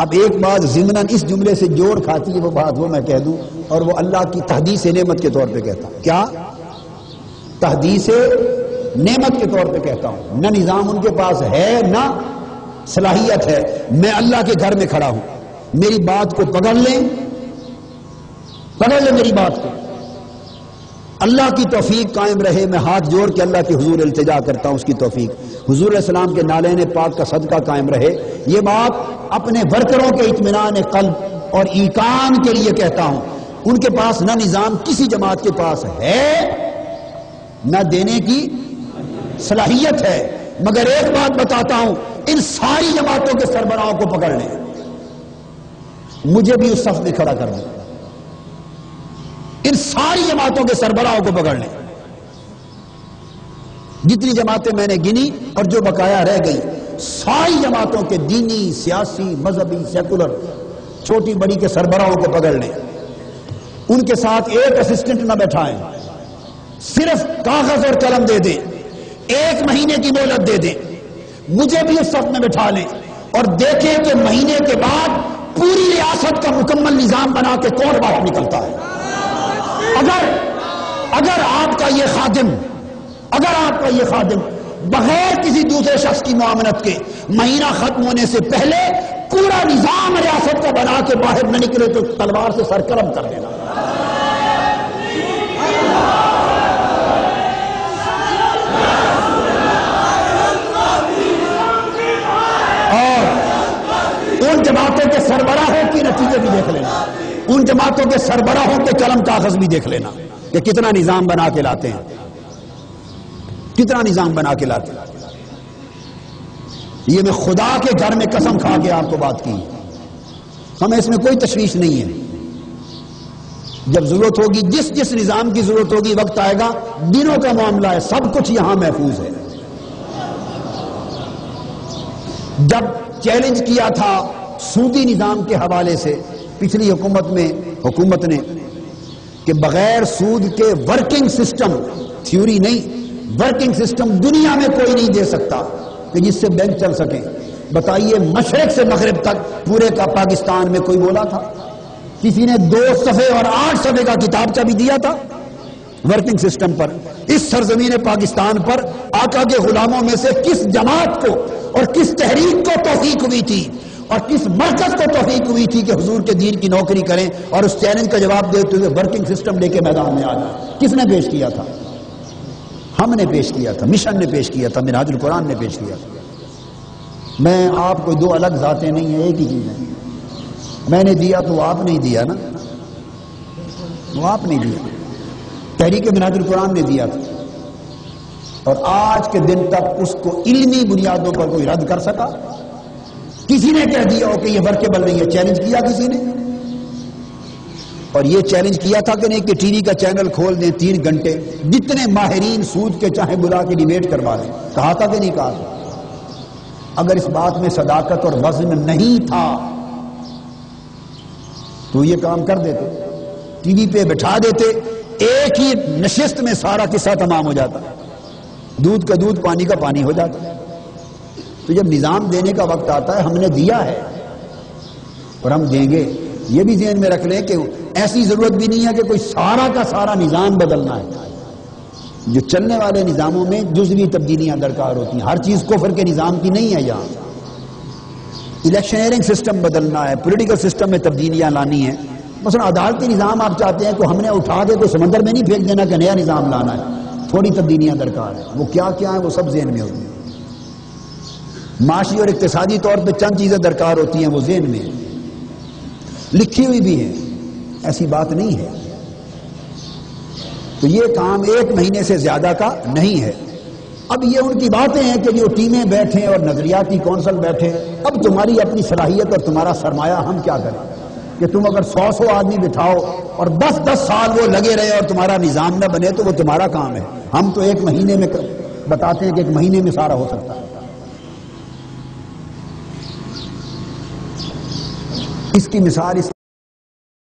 اب ایک بات ضمناً اس جملے سے جوڑ کھاتی ہے وہ بات وہ میں کہہ دوں، اور وہ اللہ کی تحدیث نعمت کے طور پہ کہتا ہوں۔ کیا تحدیث نعمت کے طور پہ کہتا ہوں؟ نہ نظام ان کے پاس ہے نہ صلاحیت ہے۔ میں اللہ کے گھر میں کھڑا ہوں، میری بات کو پکڑ لیں میری بات کو، اللہ کی توفیق قائم رہے۔ میں ہاتھ جوڑ کے اللہ کے حضور التجا کرتا ہوں اس کی توفیق، حضور علیہ السلام کے نالین پاک کا صدقہ قائم رہے۔ یہ بات اپنے ورکروں کے اطمینان قلب اور ایقان کے لیے کہتا ہوں۔ ان کے پاس نہ نظام کسی جماعت کے پاس ہے نہ دینے کی صلاحیت ہے، مگر ایک بات بتاتا ہوں، ان ساری جماعتوں کے سربراہوں کو پکڑ لیں، مجھے بھی اس صف میں کھڑا کر دیں، ان ساری جماعتوں کے سربراہوں کو پکڑ لیں، جتنی جماعتیں میں نے گنی اور جو بقایا رہ گئی، ساری جماعتوں کے دینی، سیاسی، مذہبی، سیکولر، چھوٹی بڑی کے سربراہوں کو پکڑ لیں، ان کے ساتھ ایک اسسٹنٹ نہ بیٹھائیں، صرف کاغذ اور قلم دے دیں، 1 مہینے کی مہلت دے دیں، مجھے بھی اس صف میں بٹھا لیں اور دیکھیں کہ مہینے کے بعد پوری ریاست کا مکمل نظام بنا کے کون باہر نکلتا ہے۔ اگر آپ کا یہ خادم بغیر کسی دوسرے شخص کی معاونت کے مہینہ ختم ہونے سے پہلے پورا نظام ریاست کا بنا کے باہر نہ نکلے تو تلوار سے سر قلم کر دینا۔ ان جماعتوں کے سربراہوں کے نتیجے بھی دیکھ لینا، ان جماعتوں کے سربراہوں کے قلم کاغذ بھی دیکھ لینا کہ کتنا نظام بنا کے لاتے ہیں، کتنا نظام بنا کے لاتے ہیں۔ یہ میں خدا کے گھر میں قسم کھا کے آپ کو بات کی، ہمیں اس میں کوئی تشویش نہیں ہے۔ جب ضرورت ہوگی، جس نظام کی ضرورت ہوگی، وقت آئے گا، دنوں کا معاملہ ہے، سب کچھ یہاں محفوظ ہے۔ جب چیلنج کیا تھا سودی نظام کے حوالے سے پچھلی حکومت نے کہ بغیر سود کے ورکنگ سسٹم، تھیوری نہیں، ورکنگ سسٹم دنیا میں کوئی نہیں دے سکتا کہ جس سے بینک چل سکے۔ بتائیے مشرق سے مغرب تک پورے کا پاکستان میں کوئی بولا تھا؟ کسی نے 2 صفحے اور 8 صفحے کا کتابچہ بھی دیا تھا ورکنگ سسٹم پر؟ اس سرزمین پاکستان پر آقا کے غلاموں میں سے کس جماعت کو اور کس تحریک کو توفیق ہوئی تھی اور کس مرکز کو توفیق ہوئی تھی کہ حضور کے دین کی نوکری کریں اور اس چیلنج کا جواب دیتے ہوئے ورکنگ سسٹم لے کے میدان میں آ جائیں؟ کس نے پیش کیا تھا؟ ہم نے پیش کیا تھا، مشن نے پیش کیا تھا، منہاج القرآن نے پیش کیا تھا۔ میں آپ کو 2 الگ ذاتیں نہیں ہیں، ایک ہی چیز ہے۔ میں نے دیا تو وہ آپ نہیں دیا نا، وہ آپ نہیں دیا، تحریک منہاج القرآن نے دیا تھا، اور آج کے دن تک اس کو علمی بنیادوں پر کوئی رد کر سکا؟ کسی نے کہہ دیا ہو کہ یہ ورکیبل نہیں ہے؟ چیلنج کیا کسی نے؟ اور یہ چیلنج کیا تھا کہ نہیں کہ ٹی وی کا چینل کھول دیں 3 گھنٹے جتنے ماہرین سود کے چاہیں بلا کے ڈیبیٹ کروا دیں؟ کہا تھا کہ نہیں کہا تھا؟ اگر اس بات میں صداقت اور وزن نہیں تھا تو یہ کام کر دیتے، ٹی وی پہ بٹھا دیتے، ایک ہی نشست میں سارا قصہ تمام ہو جاتا، دودھ کا دودھ پانی کا پانی ہو جاتا۔ تو جب نظام دینے کا وقت آتا ہے، ہم نے دیا ہے اور ہم دیں گے۔ یہ بھی ذہن میں رکھ لیں کہ ایسی ضرورت بھی نہیں ہے کہ کوئی سارا کا سارا نظام بدلنا ہے۔ جو چلنے والے نظاموں میں جزوی تبدیلیاں درکار ہوتی ہیں، ہر چیز کفر کے نظام کی نہیں ہے۔ یہاں الیکشنئرنگ سسٹم بدلنا ہے، پولیٹیکل سسٹم میں تبدیلیاں لانی ہیں۔ مثلا عدالتی نظام آپ چاہتے ہیں کہ ہم نے اٹھا کے کوئی سمندر میں نہیں پھینک دینا کہ نیا نظام لانا ہے، تھوڑی تبدیلیاں درکار ہیں۔ وہ کیا کیا ہیں وہ سب ذہن میں ہوتی ہیں۔ معاشی اور اقتصادی طور پہ چند چیزیں درکار ہوتی ہیں، وہ ذہن میں لکھی ہوئی بھی ہیں، ایسی بات نہیں ہے۔ تو یہ کام 1 مہینے سے زیادہ کا نہیں ہے۔ اب یہ ان کی باتیں ہیں کہ جو ٹیمیں بیٹھیں اور نظریاتی کونسل بیٹھیں، اب تمہاری اپنی صلاحیت اور تمہارا سرمایہ ہم کیا کریں کہ تم اگر 100 آدمی بٹھاؤ اور 10 سال وہ لگے رہے اور تمہارا نظام نہ بنے تو وہ تمہارا کام ہے۔ ہم تو 1 مہینے میں بتاتے ہیں کہ 1 مہینے میں سارا ہو سکتا ہے۔ اس کی مثال اس